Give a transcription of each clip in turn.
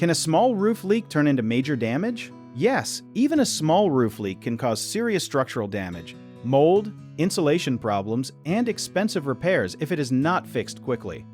Can a small roof leak turn into major damage? Yes, even a small roof leak can cause serious structural damage, mold, insulation problems, and expensive repairs if it is not fixed quickly.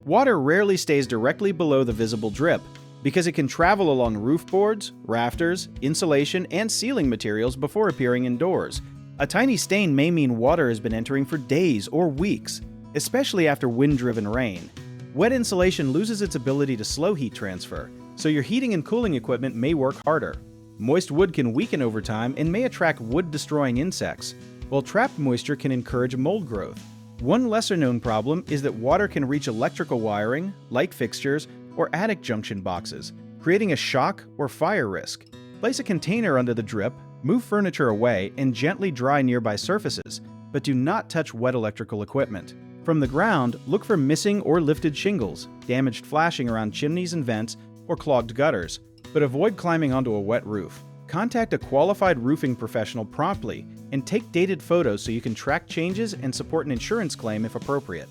Water rarely stays directly below the visible drip because it can travel along roof boards, rafters, insulation, and ceiling materials before appearing indoors. A tiny stain may mean water has been entering for days or weeks, especially after wind-driven rain. Wet insulation loses its ability to slow heat transfer, so your heating and cooling equipment may work harder. Moist wood can weaken over time and may attract wood-destroying insects, while trapped moisture can encourage mold growth. One lesser-known problem is that water can reach electrical wiring, light fixtures, or attic junction boxes, creating a shock or fire risk. Place a container under the drip, move furniture away, and gently dry nearby surfaces, but do not touch wet electrical equipment. From the ground, look for missing or lifted shingles, damaged flashing around chimneys and vents, or clogged gutters, but avoid climbing onto a wet roof. Contact a qualified roofing professional promptly and take dated photos so you can track changes and support an insurance claim if appropriate.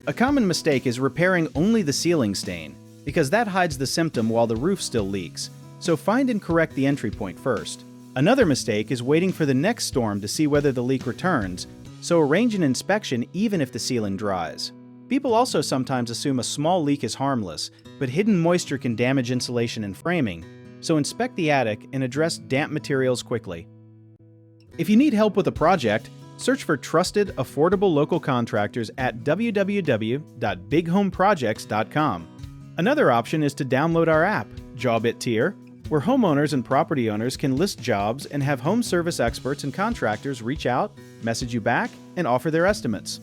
A common mistake is repairing only the ceiling stain, because that hides the symptom while the roof still leaks, so find and correct the entry point first. Another mistake is waiting for the next storm to see whether the leak returns, so arrange an inspection even if the ceiling dries. People also sometimes assume a small leak is harmless, but hidden moisture can damage insulation and framing, so inspect the attic and address damp materials quickly. If you need help with a project, search for trusted, affordable local contractors at www.bighomeprojects.com. Another option is to download our app, Jobit Tier, where homeowners and property owners can list jobs and have home service experts and contractors reach out, message you back, and offer their estimates.